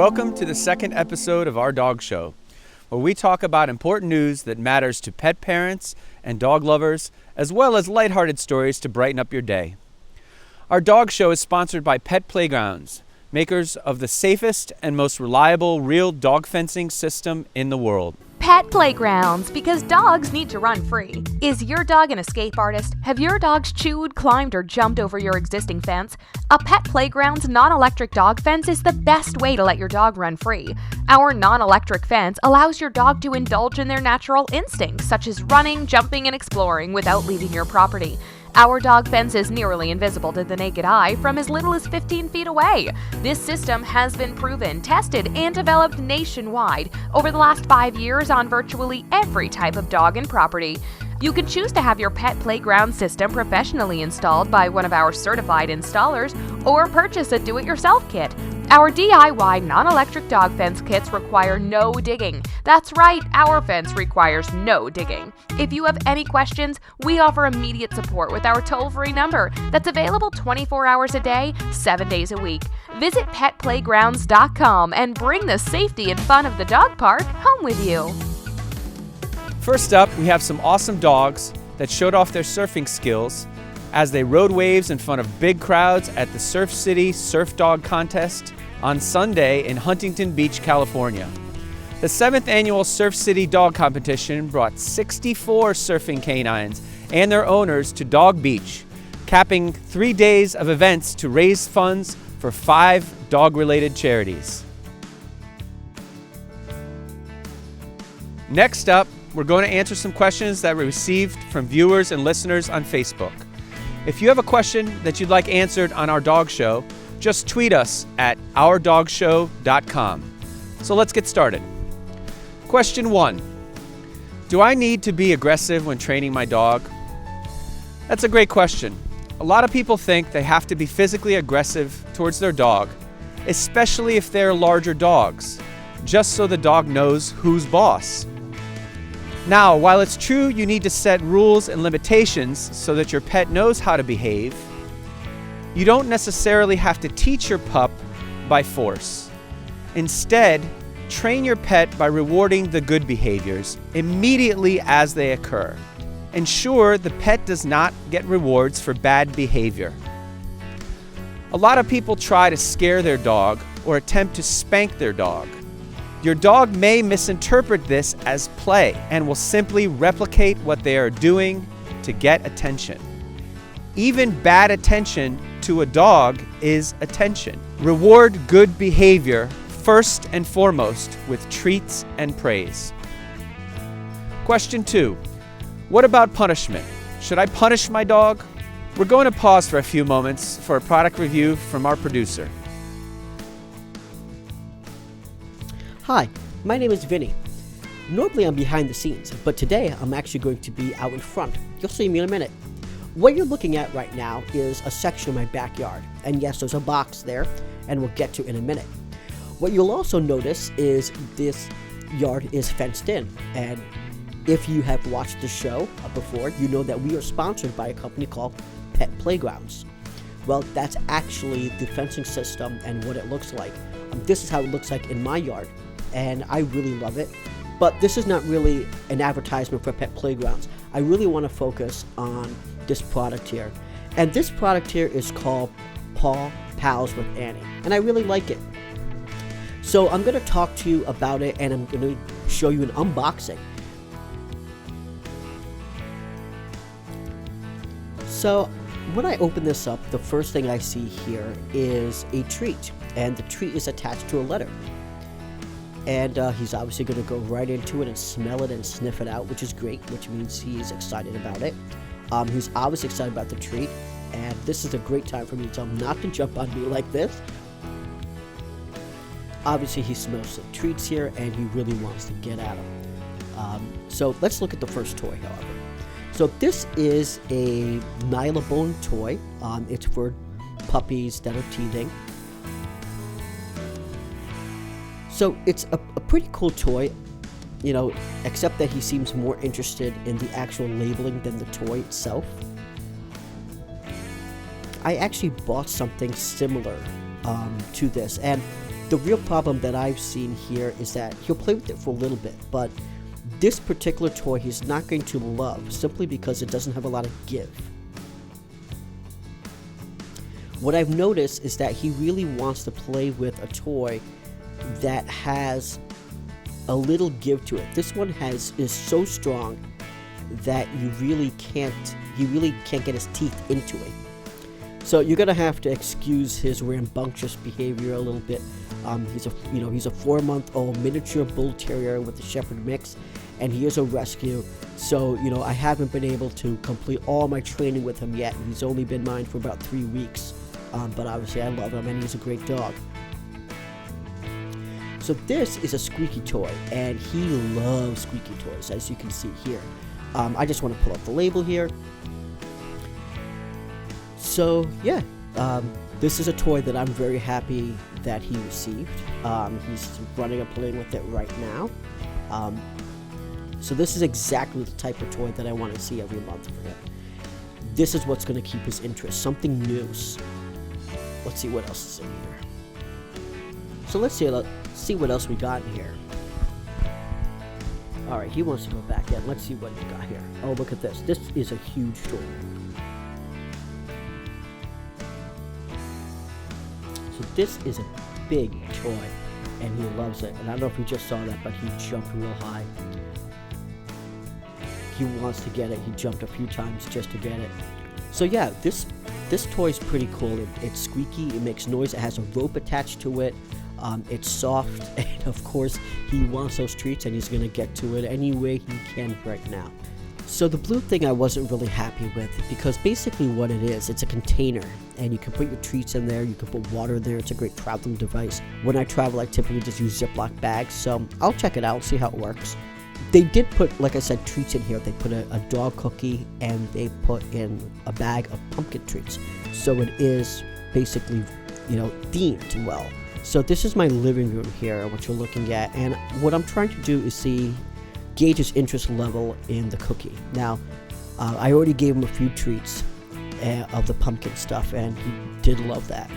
Welcome to the second episode of Our Dog Show, where we talk about important news that matters to pet parents and dog lovers, as well as lighthearted stories to brighten up your day. Our Dog Show is sponsored by Pet Playgrounds, makers of the safest and most reliable real dog fencing system in the world. Pet Playgrounds, because dogs need to run free. Is your dog an escape artist? Have your dogs chewed, climbed, or jumped over your existing fence? A Pet Playgrounds non-electric dog fence is the best way to let your dog run free. Our non-electric fence allows your dog to indulge in their natural instincts, such as running, jumping, and exploring without leaving your property. Our dog fence is nearly invisible to the naked eye from as little as 15 feet away. This system has been proven, tested, and developed nationwide over the last 5 years on virtually every type of dog and property. You can choose to have your Pet Playground system professionally installed by one of our certified installers or purchase a do-it-yourself kit. Our DIY non-electric dog fence kits require no digging. That's right, our fence requires no digging. If you have any questions, we offer immediate support with our toll-free number that's available 24 hours a day, 7 days a week. Visit petplaygrounds.com and bring the safety and fun of the dog park home with you. First up, we have some awesome dogs that showed off their surfing skills as they rode waves in front of big crowds at the Surf City Surf Dog Contest on Sunday in Huntington Beach, California. The 7th annual Surf City Dog Competition brought 64 surfing canines and their owners to Dog Beach, capping 3 days of events to raise funds for 5 dog-related charities. Next up, we're going to answer some questions that we received from viewers and listeners on Facebook. If you have a question that you'd like answered on Our Dog Show, just tweet us at ourdogshow.com. So let's get started. Question 1. Do I need to be aggressive when training my dog? That's a great question. A lot of people think they have to be physically aggressive towards their dog, especially if they're larger dogs, just so the dog knows who's boss. Now, while it's true you need to set rules and limitations so that your pet knows how to behave, you don't necessarily have to teach your pup by force. Instead, train your pet by rewarding the good behaviors immediately as they occur. Ensure the pet does not get rewards for bad behavior. A lot of people try to scare their dog or attempt to spank their dog. Your dog may misinterpret this as play and will simply replicate what they are doing to get attention. Even bad attention to a dog is attention. Reward good behavior first and foremost with treats and praise. Question 2. What about punishment? Should I punish my dog? We're going to pause for a few moments for a product review from our producer. Hi, my name is Vinny. Normally I'm behind the scenes, but today I'm actually going to be out in front. You'll see me in a minute. What you're looking at right now is a section of my backyard. And yes, there's a box there, and we'll get to in a minute. What you'll also notice is this yard is fenced in. And if you have watched the show before, you know that we are sponsored by a company called Pet Playgrounds. Well, that's actually the fencing system and what it looks like. This is how it looks like in my yard, and I really love it. But this is not really an advertisement for Pet Playgrounds. I really want to focus on this product here. And this product here is called Paw Pals with Annie, and I really like it. So I'm going to talk to you about it, and I'm going to show you an unboxing. So when I open this up, the first thing I see here is a treat, and the treat is attached to a letter. And he's obviously going to go right into it and smell it and sniff it out, which is great, which means he's excited about it. He's obviously excited about the treat, and this is a great time for me to tell him not to jump on me like this. Obviously, he smells the treats here, and he really wants to get at them. So let's look at the first toy, however. So this is a Nylabone toy. It's for puppies that are teething. So it's a pretty cool toy, you know, except that he seems more interested in the actual labeling than the toy itself. I actually bought something similar to this, and The real problem that I've seen here is that he'll play with it for a little bit, but this particular toy he's not going to love simply because it doesn't have a lot of give. What I've noticed is that he really wants to play with a toy that has a little give to it. This one is so strong that he really can't get his teeth into it. So you're gonna have to excuse his rambunctious behavior a little bit. He's a 4-month-old miniature bull terrier with a shepherd mix, and he is a rescue. So I haven't been able to complete all my training with him yet. He's only been mine for about 3 weeks, but obviously I love him and he's a great dog. So this is a squeaky toy, and he loves squeaky toys, as you can see here. I just want to pull up the label here. So yeah, this is a toy that I'm very happy that he received. He's running and playing with it right now. So this is exactly the type of toy that I want to see every month for him. This is what's going to keep his interest, something new. Let's see what else is in here. So let's see what else we got in here. Alright, he wants to go back in. Let's see what we got here. Oh, look at this. This is a huge toy. So this is a big toy, and he loves it. And I don't know if you just saw that, but he jumped real high. He wants to get it. He jumped a few times just to get it. So yeah, this toy is pretty cool. It's squeaky. It makes noise. It has a rope attached to it. It's soft, and of course he wants those treats, and he's gonna get to it any way he can right now. So the blue thing I wasn't really happy with, because basically what it is, it's a container, and you can put your treats in there, you can put water in there. It's a great traveling device. When I travel, I typically just use Ziploc bags, so I'll check it out, see how it works. They did put, like I said, treats in here. They put a dog cookie, and they put in a bag of pumpkin treats. So it is basically, themed well. So this is my living room here, what you're looking at, and what I'm trying to do is gauge his interest level in the cookie. Now, I already gave him a few treats of the pumpkin stuff, and he did love that.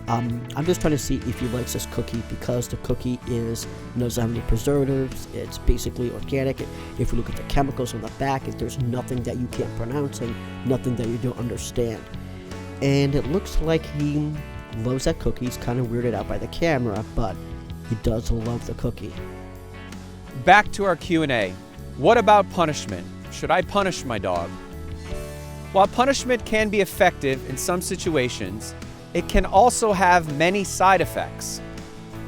I'm just trying to see if he likes this cookie, because the cookie doesn't have any preservatives. It's basically organic. If you look at the chemicals on the back, there's nothing that you can't pronounce and nothing that you don't understand. And it looks like he loves that cookie. He's kind of weirded out by the camera, but he does love the cookie. Back to our Q&A. What about punishment? Should I punish my dog? While punishment can be effective in some situations, it can also have many side effects.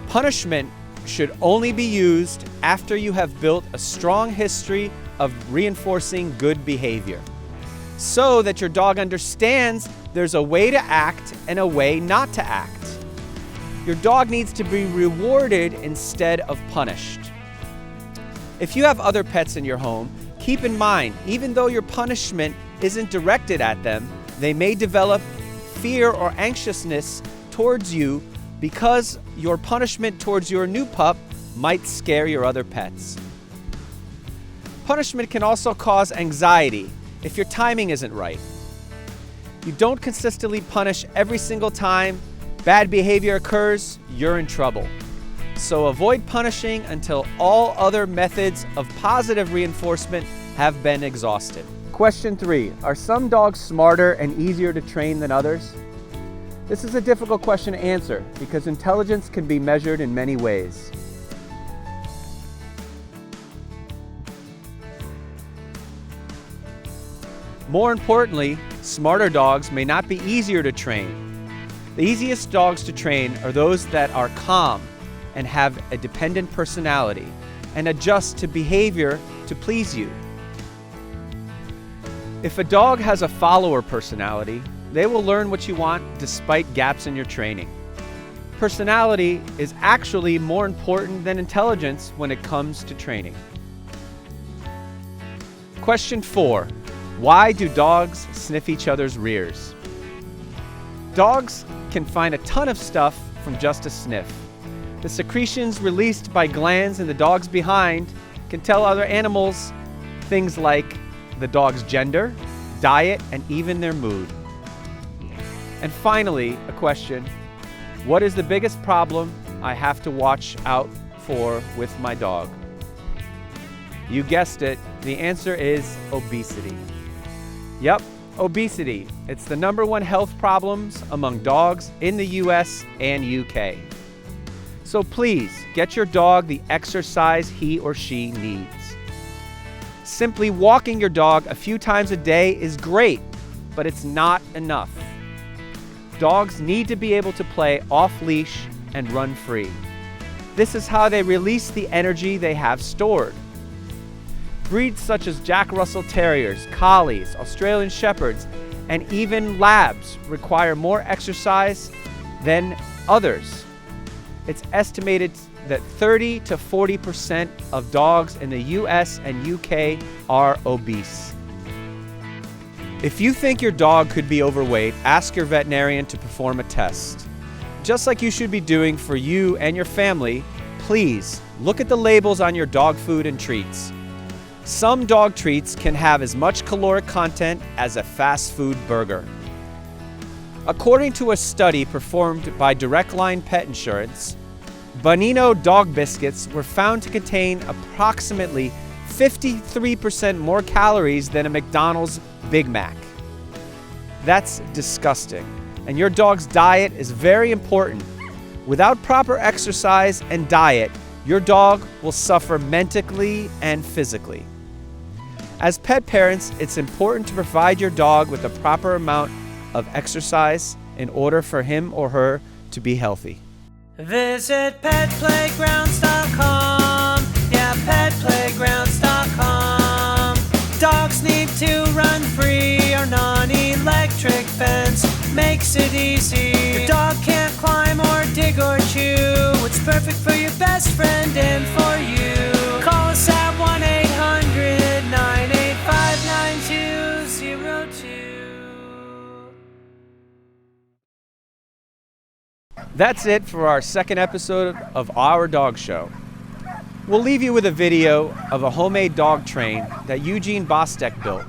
Punishment should only be used after you have built a strong history of reinforcing good behavior, so that your dog understands there's a way to act and a way not to act. Your dog needs to be rewarded instead of punished. If you have other pets in your home, keep in mind, even though your punishment isn't directed at them, they may develop fear or anxiousness towards you because your punishment towards your new pup might scare your other pets. Punishment can also cause anxiety if your timing isn't right. You don't consistently punish every single time bad behavior occurs, you're in trouble. So avoid punishing until all other methods of positive reinforcement have been exhausted. Question 3. Are some dogs smarter and easier to train than others? This is a difficult question to answer because intelligence can be measured in many ways. More importantly, smarter dogs may not be easier to train. The easiest dogs to train are those that are calm and have a dependent personality and adjust to behavior to please you. If a dog has a follower personality, they will learn what you want despite gaps in your training. Personality is actually more important than intelligence when it comes to training. Question 4. Why do dogs sniff each other's rears? Dogs can find a ton of stuff from just a sniff. The secretions released by glands in the dog's behind can tell other animals things like the dog's gender, diet, and even their mood. And finally, a question: what is the biggest problem I have to watch out for with my dog? You guessed it, the answer is obesity. Yep, obesity. It's the #1 health problems among dogs in the US and UK. So please get your dog the exercise he or she needs. Simply walking your dog a few times a day is great, but it's not enough. Dogs need to be able to play off-leash and run free. This is how they release the energy they have stored. Breeds such as Jack Russell Terriers, Collies, Australian Shepherds, and even Labs require more exercise than others. It's estimated that 30 to 40% of dogs in the US and UK are obese. If you think your dog could be overweight, ask your veterinarian to perform a test. Just like you should be doing for you and your family, please look at the labels on your dog food and treats. Some dog treats can have as much caloric content as a fast food burger. According to a study performed by Direct Line Pet Insurance, Bonino dog biscuits were found to contain approximately 53% more calories than a McDonald's Big Mac. That's disgusting, and your dog's diet is very important. Without proper exercise and diet, your dog will suffer mentally and physically. As pet parents, it's important to provide your dog with the proper amount of exercise in order for him or her to be healthy. Visit petplaygrounds.com. Yeah, petplaygrounds.com. Dogs need to run free. Our non-electric fence makes it easy. Your dog can't climb or dig or chew. It's perfect for your best friend and for you. Call us at 1-800-985-9202. That's it for our second episode of Our Dog Show. We'll leave you with a video of a homemade dog train that Eugene Bostek built.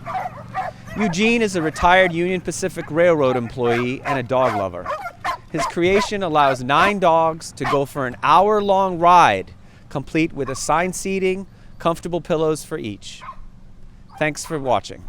Eugene is a retired Union Pacific Railroad employee and a dog lover. His creation allows 9 dogs to go for an hour-long ride, complete with assigned seating, comfortable pillows for each. Thanks for watching.